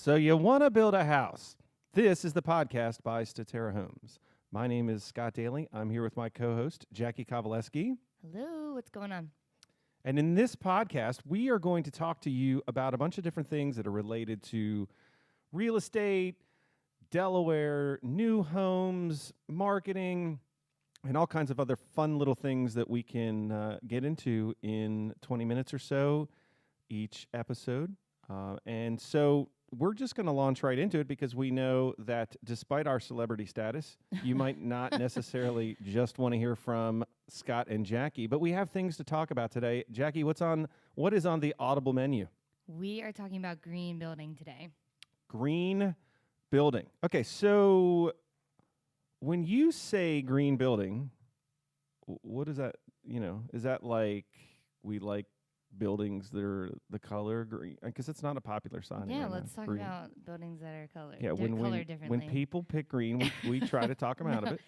So you want to build a house. This is the podcast by SYWTBAH Homes. My name is Scott Daly. I'm here with my co-host, Jackie Kowaleski. Hello, what's going on? And in this podcast, we are going to talk to you about a bunch of different things that are related to real estate, Delaware, new homes, marketing, and all kinds of other fun little things that we can get into in 20 minutes or so each episode. And so we're just going to launch right into it because we know that despite our celebrity status, you might not necessarily just want to hear from Scott and Jackie, but we have things to talk about today. Jackie, what is on the Audible menu? We are talking about green building today. Green building. Okay, so when you say green building, what is that? Is that like we like buildings that are the color green? Because it's not a popular sign. Yeah, right let's now. talk Green. about buildings that are colored. Yeah, colored differently. when people pick green, we try to talk them out of it.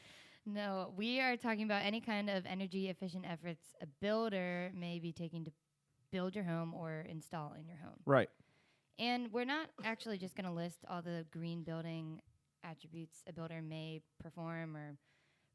No, we are talking about any kind of energy efficient efforts a builder may be taking to build your home or install in your home. Right. And we're not actually just going to list all the green building attributes a builder may perform or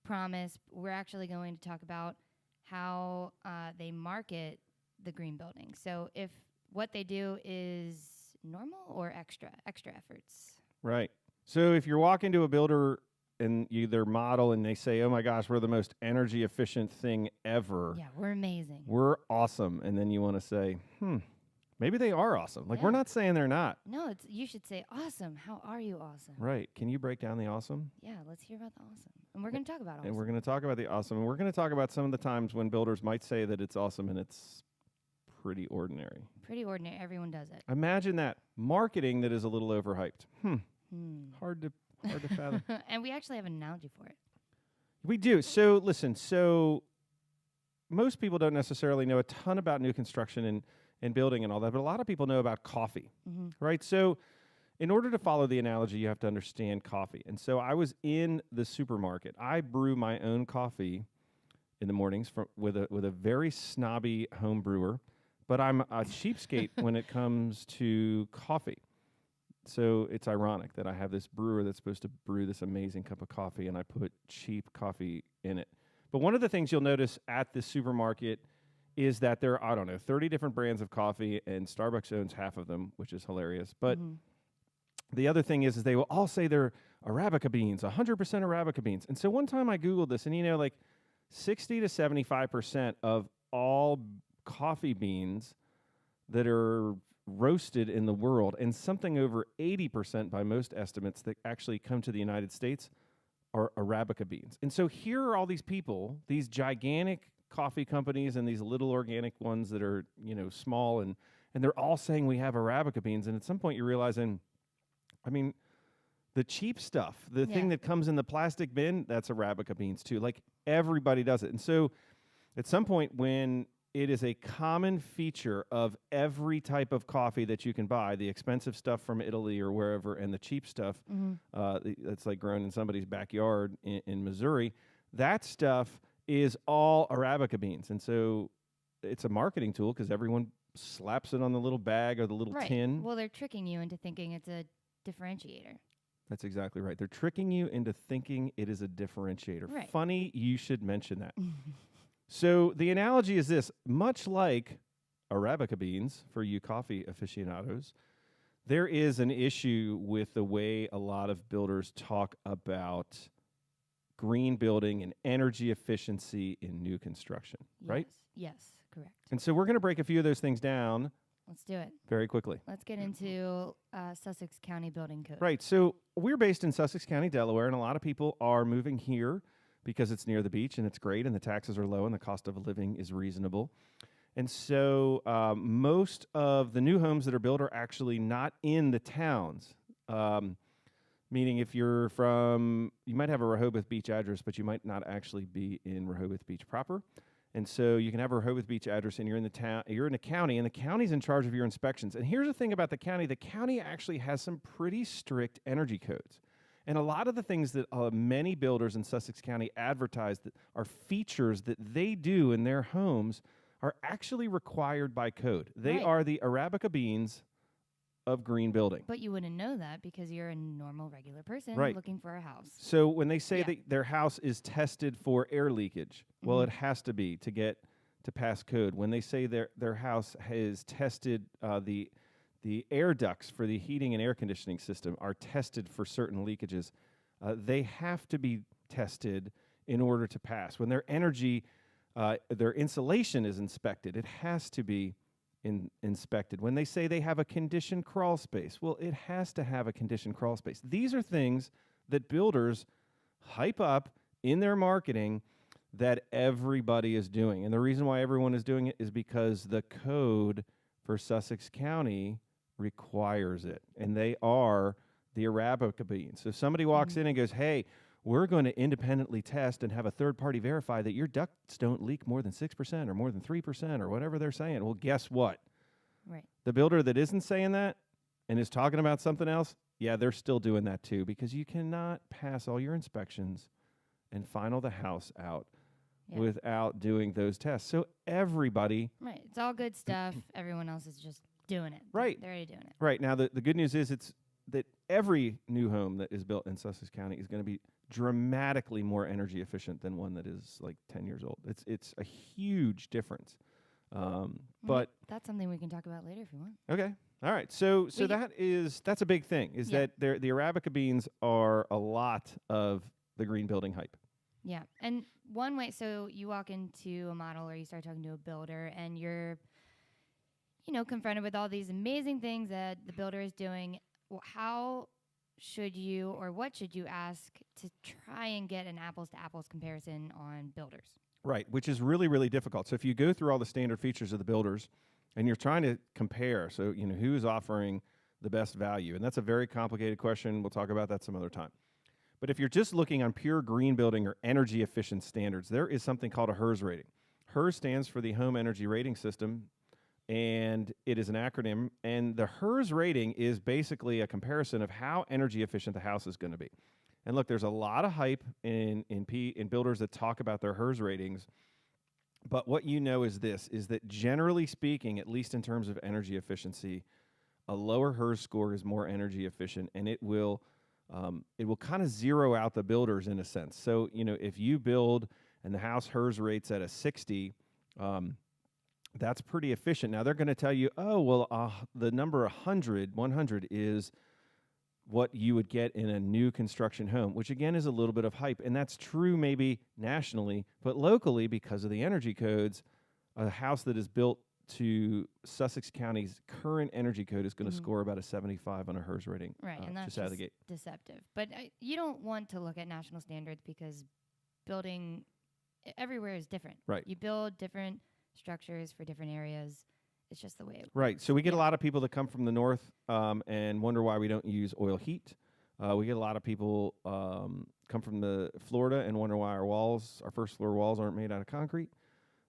promise. We're actually going to talk about how they market the green building. So if what they do is normal or extra efforts. Right. So if you're walking to a builder and their model and they say, oh my gosh, we're the most energy efficient thing ever. Yeah, we're amazing. We're awesome. And then you want to say, maybe they are awesome. Like, we're not saying they're not. No, you should say awesome. How are you awesome? Right. Can you break down the awesome? Yeah, let's hear about the awesome. And we're going to talk about awesome. And we're going to talk about the awesome. And we're going to talk about some of the times when builders might say that it's awesome and it's pretty ordinary. Pretty ordinary. Everyone does it. Imagine that. Marketing that is a little overhyped. Hard to fathom. And we actually have an analogy for it. We do. So listen, most people don't necessarily know a ton about new construction and building and all that, but a lot of people know about coffee, right? So in order to follow the analogy, you have to understand coffee. And so I was in the supermarket. I brew my own coffee in the mornings with a very snobby home brewer, but I'm a cheapskate when it comes to coffee. So it's ironic that I have this brewer that's supposed to brew this amazing cup of coffee, and I put cheap coffee in it. But one of the things you'll notice at the supermarket is that there are, 30 different brands of coffee, and Starbucks owns half of them, which is hilarious. But the other thing is they will all say they're Arabica beans, 100% Arabica beans. And so one time I Googled this, and like 60 to 75% of all coffee beans that are roasted in the world, and something over 80% by most estimates that actually come to the United States, are Arabica beans. And so here are all these people, these gigantic coffee companies and these little organic ones that are, small, and they're all saying we have Arabica beans. And at some point you're realizing, the cheap stuff, the thing that comes in the plastic bin, that's Arabica beans too. Like, everybody does it. And so at some point, when it is a common feature of every type of coffee that you can buy, the expensive stuff from Italy or wherever, and the cheap stuff that's like grown in somebody's backyard in Missouri, that stuff is all Arabica beans. And so it's a marketing tool because everyone slaps it on the little bag or the little tin. Well, they're tricking you into thinking it's a differentiator. That's exactly right. They're tricking you into thinking it is a differentiator. Right. Funny you should mention that. So the analogy is this: much like Arabica beans for you coffee aficionados, there is an issue with the way a lot of builders talk about green building and energy efficiency in new construction, right? Yes, correct. And so we're going to break a few of those things down. Let's do it. Very quickly. Let's get into Sussex County Building Code. Right. So we're based in Sussex County, Delaware, and a lot of people are moving here because it's near the beach and it's great and the taxes are low and the cost of living is reasonable. And so most of the new homes that are built are actually not in the towns, meaning if you're you might have a Rehoboth Beach address, but you might not actually be in Rehoboth Beach proper. And so you can have a Rehoboth Beach address and you're in the town, you're in a county, and the county's in charge of your inspections. And here's the thing about the county actually has some pretty strict energy codes. And a lot of the things that many builders in Sussex County advertise that are features that they do in their homes are actually required by code. They are the Arabica beans of green building. But you wouldn't know that because you're a normal, regular person Right. looking for a house. So when they say Yeah. that their house is tested for air leakage, well, it has to be to pass code. When they say their house has tested the air ducts for the heating and air conditioning system are tested for certain leakages, they have to be tested in order to pass. When their their insulation is inspected, it has to be inspected. When they say they have a conditioned crawl space, well, it has to have a conditioned crawl space. These are things that builders hype up in their marketing that everybody is doing. And the reason why everyone is doing it is because the code for Sussex County requires it. And they are the Arabica Beans. So if somebody walks in and goes, hey, we're going to independently test and have a third party verify that your ducts don't leak more than 6% or more than 3% or whatever they're saying. Well, guess what? Right. The builder that isn't saying that and is talking about something else, yeah, they're still doing that too, because you cannot pass all your inspections and final the house out without doing those tests. So everybody... Right. It's all good stuff. Everyone else is just doing it. Right. They're already doing it. Right. Now, the good news is that every new home that is built in Sussex County is going to be dramatically more energy efficient than one that is like 10 years old. It's a huge difference. But that's something we can talk about later if you want. okay. All right. So that's a big thing is that the Arabica beans are a lot of the green building hype. Yeah. And one way, so you walk into a model or you start talking to a builder and you're, confronted with all these amazing things that the builder is doing. Well, how should you or what should you ask to try and get an apples to apples comparison on builders? Right, which is really, really difficult. So if you go through all the standard features of the builders and you're trying to compare, so who's offering the best value, and that's a very complicated question. We'll talk about that some other time. But if you're just looking on pure green building or energy efficient standards, there is something called a HERS rating. HERS stands for the Home Energy Rating System, and it is an acronym. And the HERS rating is basically a comparison of how energy efficient the house is going to be. And look, there's a lot of hype in builders that talk about their HERS ratings. But what is that generally speaking, at least in terms of energy efficiency, a lower HERS score is more energy efficient, and it will kind of zero out the builders in a sense. So, if you build and the house HERS rates at a 60, that's pretty efficient. Now, they're going to tell you, the number 100 is what you would get in a new construction home, which again is a little bit of hype. And that's true maybe nationally, but locally, because of the energy codes, a house that is built to Sussex County's current energy code is going to score about a 75 on a HERS rating. Right, and that's just out of the gate. Deceptive. But you don't want to look at national standards because building everywhere is different. Right. You build different structures for different areas. It's just the way it works. Right. So we get a lot of people that come from the north and wonder why we don't use oil heat. We get a lot of people come from the Florida and wonder why our first floor walls aren't made out of concrete.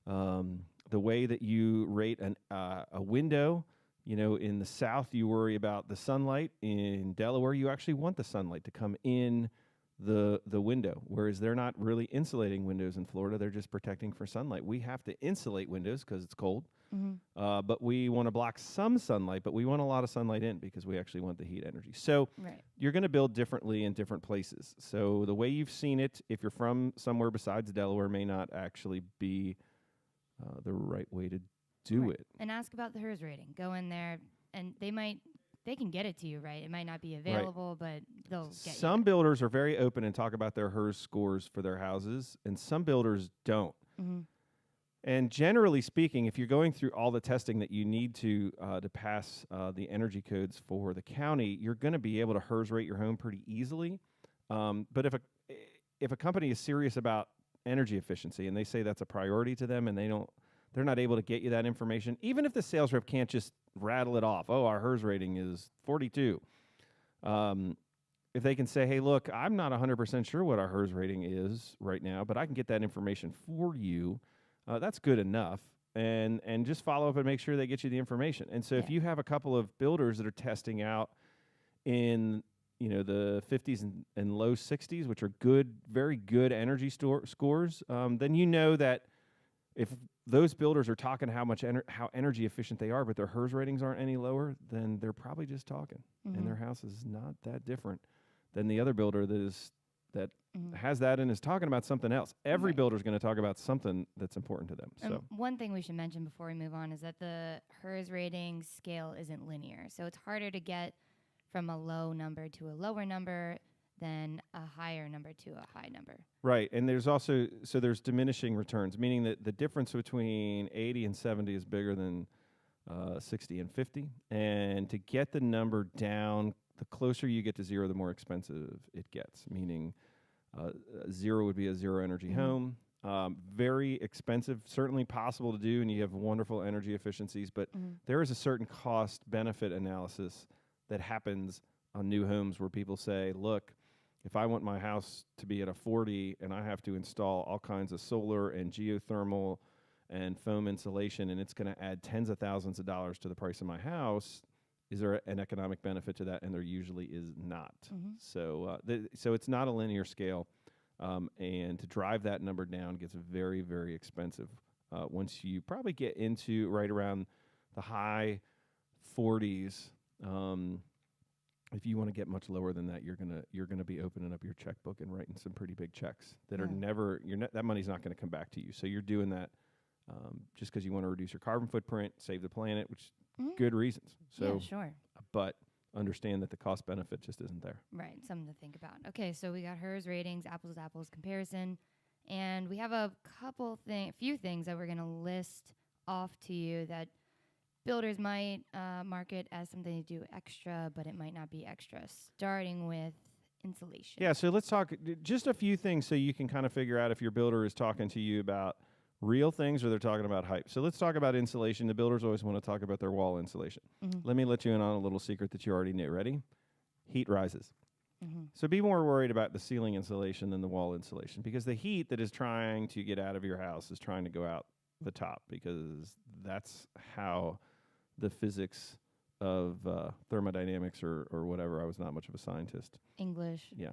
The way that you rate a window, in the south you worry about the sunlight. In Delaware, you actually want the sunlight to come in the window, whereas they're not really insulating windows in Florida. They're just protecting for sunlight. We have to insulate windows because it's cold, but we want to block some sunlight, but we want a lot of sunlight in because we actually want the heat energy. So you're going to build differently in different places. So the way you've seen it, if you're from somewhere besides Delaware, may not actually be the right way to do it. And ask about the HERS rating. Go in there, and they can get it to you, right? It might not be available, but they'll get Some builders are very open and talk about their HERS scores for their houses, and some builders don't. And generally speaking, if you're going through all the testing that you need to pass the energy codes for the county, you're going to be able to HERS rate your home pretty easily. But if a company is serious about energy efficiency and they say that's a priority to them and they're not able to get you that information, even if the sales rep can't just rattle it off, our HERS rating is 42. If they can say, hey, look, I'm not 100% sure what our HERS rating is right now, but I can get that information for you, that's good enough. And just follow up and make sure they get you the information. And so if you have a couple of builders that are testing out in the 50s and low 60s, which are good, very good energy scores, then that if those builders are talking how energy efficient they are, but their HERS ratings aren't any lower, then they're probably just talking, and their house is not that different than the other builder that has that and is talking about something else. Every builder is going to talk about something that's important to them. So one thing we should mention before we move on is that the HERS rating scale isn't linear, so it's harder to get from a low number to a lower number than a higher number to a high number. Right, and there's also there's diminishing returns, meaning that the difference between 80 and 70 is bigger than 60 and 50, and to get the number down, the closer you get to zero, the more expensive it gets, meaning zero would be a zero energy home. Very expensive, certainly possible to do, and you have wonderful energy efficiencies, but there is a certain cost benefit analysis that happens on new homes where people say, look, if I want my house to be at a 40 and I have to install all kinds of solar and geothermal and foam insulation, and it's going to add tens of thousands of dollars to the price of my house, is there an economic benefit to that? And there usually is not. So so it's not a linear scale, and to drive that number down gets very, very expensive. Once you probably get into right around the high 40s, if you want to get much lower than that, you're gonna be opening up your checkbook and writing some pretty big checks that are never that money's not going to come back to you. So you're doing that just because you want to reduce your carbon footprint, save the planet, which good reasons. So sure. But understand that the cost benefit just isn't there. Right, something to think about. Okay, so we got HERS ratings, apples to apples comparison, and we have a few things that we're gonna list off to you that builders might market as something to do extra, but it might not be extra, starting with insulation. Yeah, so let's talk just a few things so you can kind of figure out if your builder is talking to you about real things or they're talking about hype. So let's talk about insulation. The builders always want to talk about their wall insulation. Let me let you in on a little secret that you already knew. Ready? Heat rises. So be more worried about the ceiling insulation than the wall insulation, because the heat that is trying to get out of your house is trying to go out the top, because that's how the physics of thermodynamics or whatever. I was not much of a scientist. English. Yeah,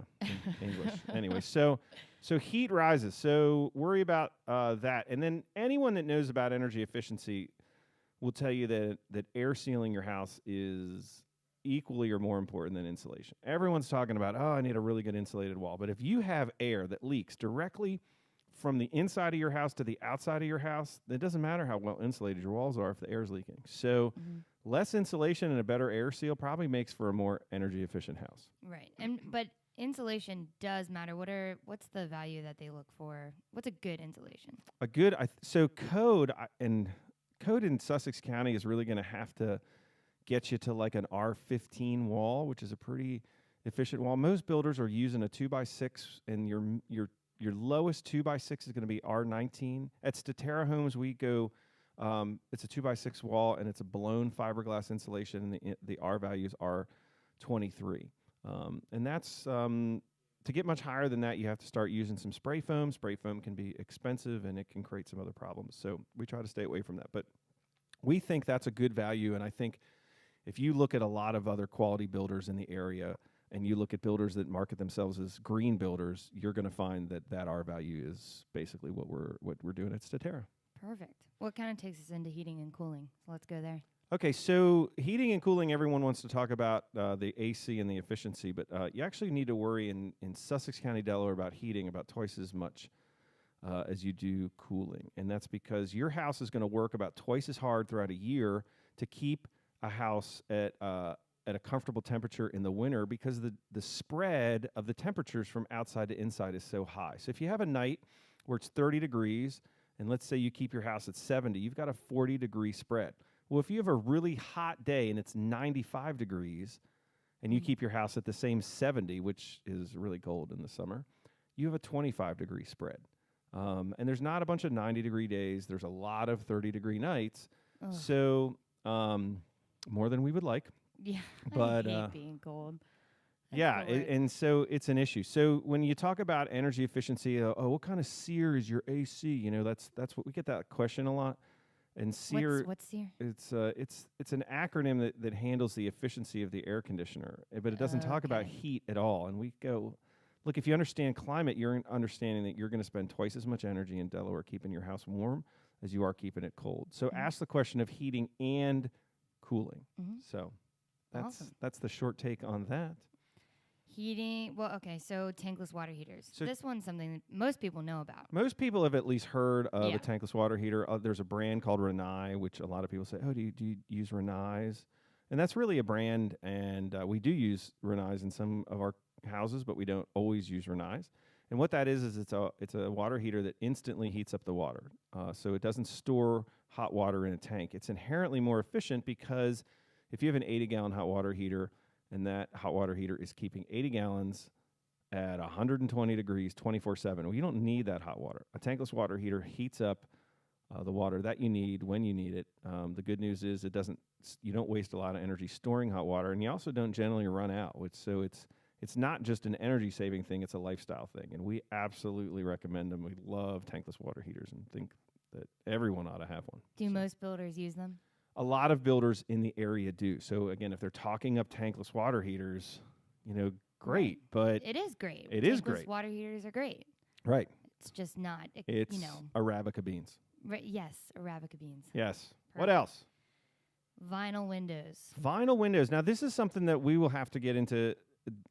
English. Anyway, so heat rises. So worry about that. And then anyone that knows about energy efficiency will tell you that air sealing your house is equally or more important than insulation. Everyone's talking about, oh, I need a really good insulated wall. But if you have air that leaks directly from the inside of your house to the outside of your house, it doesn't matter how well insulated your walls are if the air is leaking. So less insulation and a better air seal probably makes for a more energy efficient house. Right. But insulation does matter. What's the value that they look for? What's a good insulation? A good code in Sussex County is really going to have to get you to like an R15 wall, which is a pretty efficient wall. Most builders are using a 2x6, and your lowest 2x6 is going to be R19. At SYWTBAH Homes, we go, it's a 2x6 wall, and it's a blown fiberglass insulation, and the R values are 23. And that's, to get much higher than that, you have to start using some spray foam. Spray foam can be expensive, and it can create some other problems. So we try to stay away from that. But we think that's a good value, and I think if you look at a lot of other quality builders in the area, and you look at builders that market themselves as green builders, you're going to find that R value is basically what we're doing at SYWTBAH. Perfect. What kind of takes us into heating and cooling? So let's go there. Okay, so heating and cooling, everyone wants to talk about the AC and the efficiency, but you actually need to worry in Sussex County, Delaware, about heating about twice as much as you do cooling. And that's because your house is going to work about twice as hard throughout a year to keep a house at a comfortable temperature in the winter, because the spread of the temperatures from outside to inside is so high. So if you have a night where it's 30 degrees, and let's say you keep your house at 70, you've got a 40-degree spread. Well, if you have a really hot day and it's 95 degrees, and you keep your house at the same 70, which is really cold in the summer, you have a 25-degree spread. And there's not a bunch of 90-degree days. There's a lot of 30-degree nights. Ugh. So more than we would like. Yeah, but I hate being cold. And so it's an issue. So when you talk about energy efficiency, what kind of SEER is your AC? You know, that's what we get that question a lot. And SEER, what's SEER? It's an acronym that handles the efficiency of the air conditioner, but it doesn't talk about heat at all. And we go, look, if you understand climate, you're understanding that you're going to spend twice as much energy in Delaware keeping your house warm as you are keeping it cold. So ask the question of heating and cooling. So that's the short take on that. Heating, well, okay, so tankless water heaters. So this one's something that most people know about. Most people have at least heard of a tankless water heater. There's a brand called Rinnai, which a lot of people say, oh, do you use Rinnais? And that's really a brand, and we do use Rinnais in some of our houses, but we don't always use Rinnais. And what that is it's a water heater that instantly heats up the water. So it doesn't store hot water in a tank. It's inherently more efficient because if you have an 80-gallon hot water heater, and that hot water heater is keeping 80 gallons at 120 degrees 24/7. Well, you don't need that hot water. A tankless water heater heats up the water that you need when you need it. The good news is you don't waste a lot of energy storing hot water, and you also don't generally run out. So it's not just an energy saving thing; it's a lifestyle thing, and we absolutely recommend them. We love tankless water heaters and think that everyone ought to have one. Do most builders use them? A lot of builders in the area do. So again, if they're talking up tankless water heaters, great. But it is great. It tankless is great. Water heaters are great. Right. It's just not. It's Arabica beans. Right. Yes, Arabica beans. Yes. Perfect. What else? Vinyl windows. Vinyl windows. Now, this is something that we will have to get into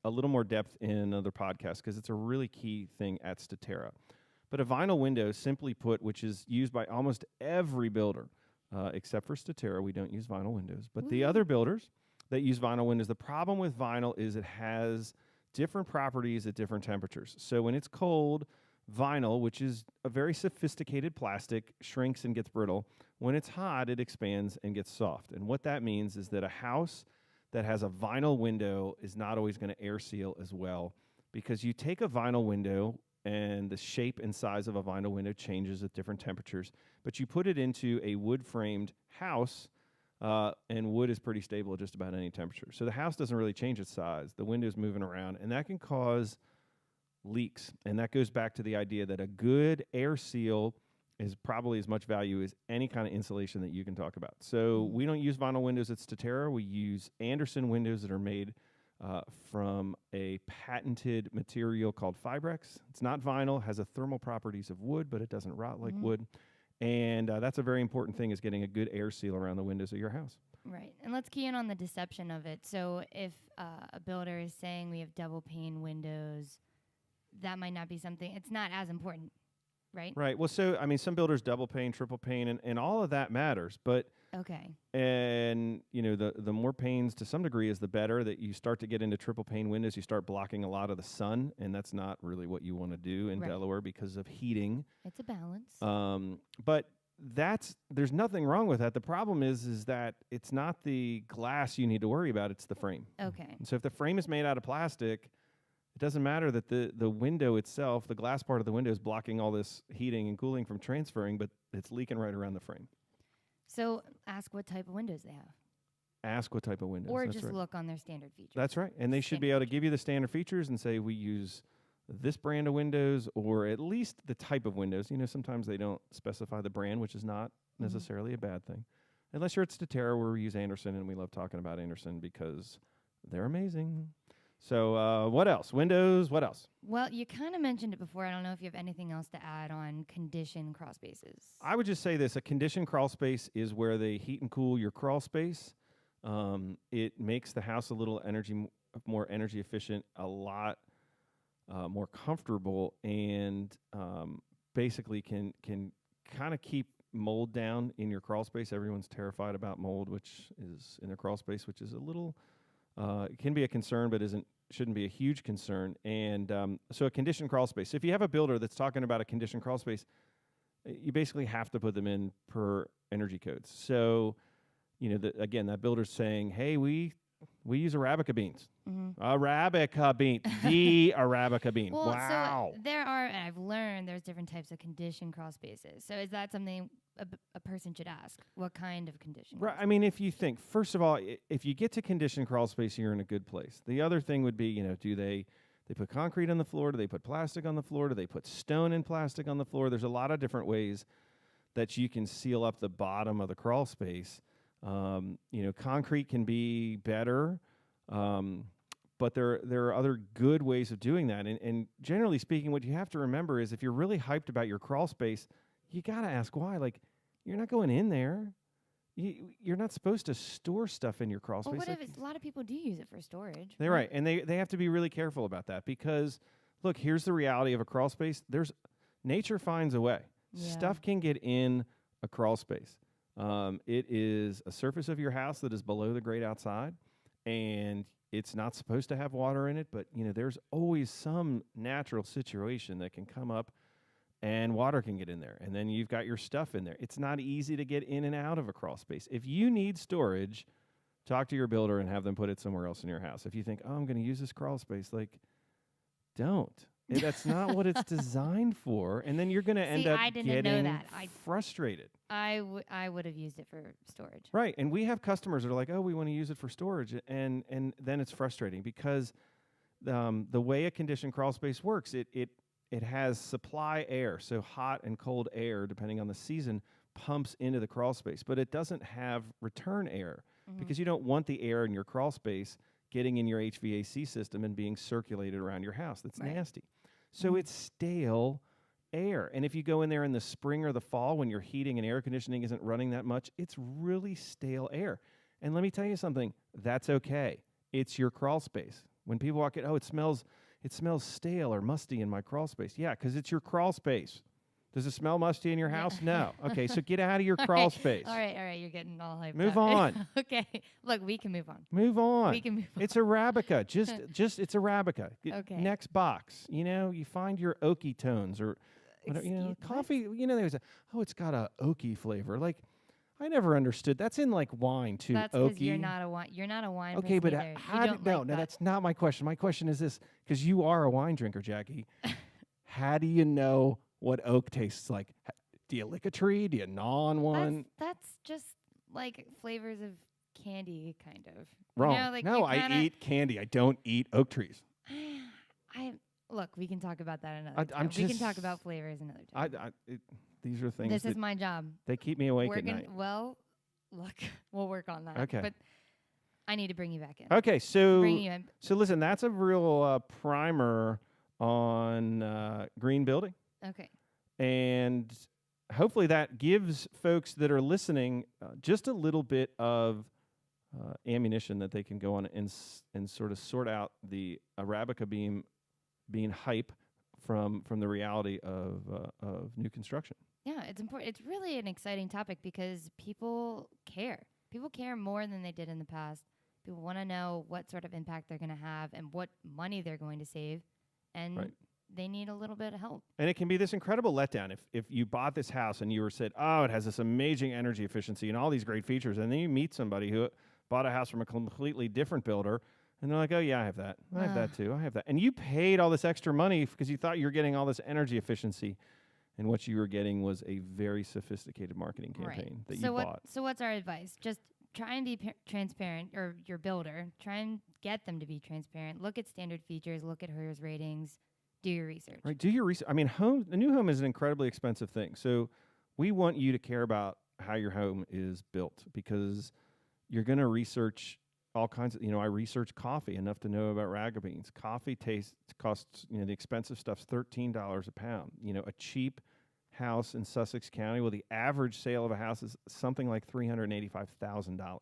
a little more depth in another podcast because it's a really key thing at SYWTBAH. But a vinyl window, simply put, which is used by almost every builder, except for SYWTBAH, we don't use vinyl windows. But the other builders that use vinyl windows, the problem with vinyl is it has different properties at different temperatures. So when it's cold, vinyl, which is a very sophisticated plastic, shrinks and gets brittle. When it's hot, it expands and gets soft. And what that means is that a house that has a vinyl window is not always going to air seal as well, because you take a vinyl window and the shape and size of a vinyl window changes at different temperatures. But you put it into a wood-framed house, and wood is pretty stable at just about any temperature. So the house doesn't really change its size. The window's moving around, and that can cause leaks. And that goes back to the idea that a good air seal is probably as much value as any kind of insulation that you can talk about. So we don't use vinyl windows at SYWTBAH. We use Anderson windows that are made from a patented material called Fibrex. It's not vinyl, has the thermal properties of wood, but it doesn't rot like wood. And that's a very important thing, is getting a good air seal around the windows of your house. Right. And let's key in on the deception of it. So if a builder is saying we have double pane windows, that might not be something, it's not as important, right? Right. Well, so, I mean, some builders double pane, triple pane, and all of that matters. But okay. And, the more panes to some degree is the better. That you start to get into triple pane windows, you start blocking a lot of the sun, and that's not really what you want to do in Delaware because of heating. It's a balance. But there's nothing wrong with that. The problem is that it's not the glass you need to worry about, it's the frame. Okay. And so if the frame is made out of plastic, it doesn't matter that the window itself, the glass part of the window, is blocking all this heating and cooling from transferring, but it's leaking right around the frame. So ask what type of windows they have. Ask what type of windows. Or That's just right. look on their standard features. That's right. And they should be able to give you the standard features and say, we use this brand of windows, or at least the type of windows. Sometimes they don't specify the brand, which is not necessarily a bad thing. Unless you're at SYWTBAH, where we use Anderson, and we love talking about Anderson because they're amazing. So what else? Windows, what else? Well, you kind of mentioned it before. I don't know if you have anything else to add on conditioned crawl spaces. I would just say this. A conditioned crawl space is where they heat and cool your crawl space. It makes the house a little more energy efficient, a lot more comfortable, and basically can kind of keep mold down in your crawl space. Everyone's terrified about mold, which is in their crawl space, which is a little... it can be a concern, but shouldn't be a huge concern. And so a conditioned crawl space. So if you have a builder that's talking about a conditioned crawl space, you basically have to put them in per energy codes. So, again, that builder's saying, hey, we use Arabica beans. Arabica bean. The Arabica bean. Well, wow. So there are, and I've learned there's different types of conditioned crawl spaces. So is that something a person should ask? What kind of conditioned? Right. I mean, if you think, first of all, if you get to conditioned crawl space, you're in a good place. The other thing would be, do they put concrete on the floor? Do they put plastic on the floor? Do they put stone and plastic on the floor? There's a lot of different ways that you can seal up the bottom of the crawl space. Concrete can be better, but there are other good ways of doing that. And generally speaking, what you have to remember is if you're really hyped about your crawl space, you got to ask why. Like, you're not going in there. You're not supposed to store stuff in your crawl Well, space. what if a lot of people do use it for storage? They're right. And they have to be really careful about that because, look, here's the reality of a crawl space. Nature finds a way. Yeah. Stuff can get in a crawl space. It is a surface of your house that is below the grade outside, and it's not supposed to have water in it, but there's always some natural situation that can come up and water can get in there, and then you've got your stuff in there. It's not easy to get in and out of a crawl space. If you need storage, talk to your builder and have them put it somewhere else in your house. If you think, I'm going to use this crawl space, don't. That's not what it's designed for, and then you're going to end up getting frustrated. I would have used it for storage. Right, and we have customers that are like, we want to use it for storage, and then it's frustrating because the way a conditioned crawl space works, it has supply air, so hot and cold air, depending on the season, pumps into the crawl space, but it doesn't have return air because you don't want the air in your crawl space getting in your HVAC system and being circulated around your house. That's nasty. So it's stale air. And if you go in there in the spring or the fall when your heating and air conditioning isn't running that much, it's really stale air. And let me tell you something, that's okay. It's your crawl space. When people walk in, it smells stale or musty in my crawl space. Yeah, because it's your crawl space. Does it smell musty in your house? No. Okay, so get out of your crawl space. All right, you're getting all hyped Move up. on. Okay, look, we can move on. Move on. We can move on. It's Arabica. Just it's Arabica. Okay. Next box. You find your oaky tones or whatever, coffee. There's it's got a oaky flavor. Like I never understood. That's in like wine too. That's because you're not a wine. Okay, but no, that's not my question. My question is this: because you are a wine drinker, Jackie. How do you know what oak tastes like? Do you lick a tree? Do you gnaw on one? That's just like flavors of candy, kind of. Wrong. No, I eat candy. I don't eat oak trees. Look, we can talk about that another time. We can talk about flavors another time. These are things. This is my job. They keep me awake at night. Well, look, we'll work on that. Okay. But I need to bring you back in. Okay, so bring you in. So listen, that's a real primer on green building. Okay. And hopefully that gives folks that are listening just a little bit of ammunition that they can go on and sort of sort out the Arabica bean hype from the reality of new construction. Yeah, it's important. It's really an exciting topic because people care. People care more than they did in the past. People want to know what sort of impact they're going to have and what money they're going to save. And they need a little bit of help. And it can be this incredible letdown if you bought this house and you were said, it has this amazing energy efficiency and all these great features, and then you meet somebody who bought a house from a completely different builder, and they're like, oh, yeah, I have that. I have that too. I have that. And you paid all this extra money because you thought you were getting all this energy efficiency, and what you were getting was a very sophisticated marketing campaign that you bought. So what's our advice? Just try and be transparent, or your builder. Try and get them to be transparent. Look at standard features. Look at HERS ratings. Do your research. Right. Do your research. I mean, a new home is an incredibly expensive thing. So we want you to care about how your home is built because you're going to research all kinds of, I research coffee enough to know about Arabica beans. Coffee costs, the expensive stuff's $13 a pound. A cheap house in Sussex County, the average sale of a house is something like $385,000.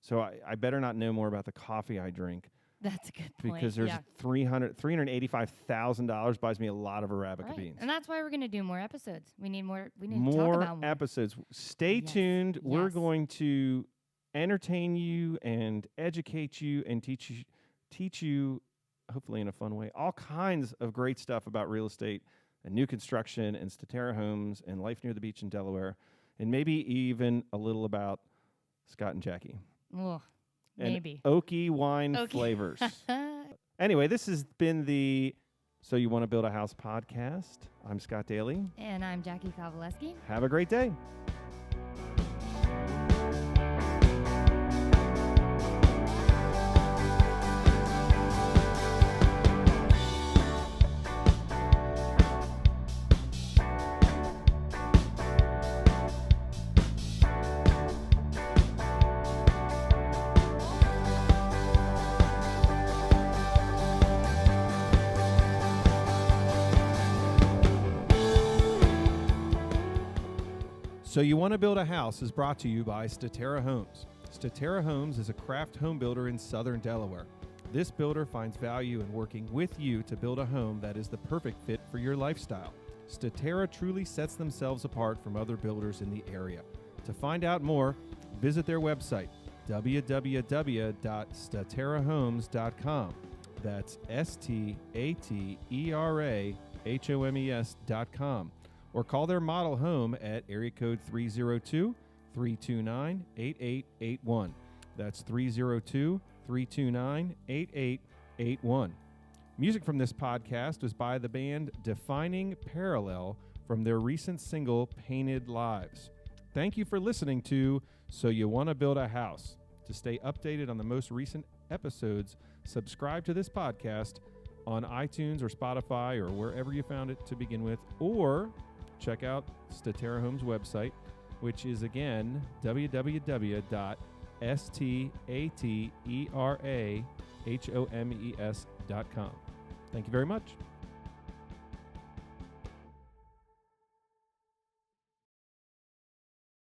So I better not know more about the coffee I drink. That's a good point. Because there's $385,000 buys me a lot of Arabica beans. And that's why we're going to do more episodes. We need to talk about more episodes. Stay tuned. Yes. We're going to entertain you and educate you and teach you, hopefully in a fun way, all kinds of great stuff about real estate and new construction and Statera homes and life near the beach in Delaware, and maybe even a little about Scott and Jackie. Oh. And maybe. Oaky wine flavors. Anyway, this has been the So You Want to Build a House podcast. I'm Scott Daly. And I'm Jackie Kowaleski. Have a great day. So You Want to Build a House is brought to you by SYWTBAH Homes. SYWTBAH Homes is a craft home builder in southern Delaware. This builder finds value in working with you to build a home that is the perfect fit for your lifestyle. SYWTBAH truly sets themselves apart from other builders in the area. To find out more, visit their website, www.stayterahomes.com. That's STATERAHOMES.com. Or call their model home at area code 302-329-8881. That's 302-329-8881. Music from this podcast was by the band Defining Parallel from their recent single, Painted Lives. Thank you for listening to So You Want to Build a House. To stay updated on the most recent episodes, subscribe to this podcast on iTunes or Spotify or wherever you found it to begin with, or check out SYWTBAH Homes' website, which is again www.stayterahomes.com. Thank you very much.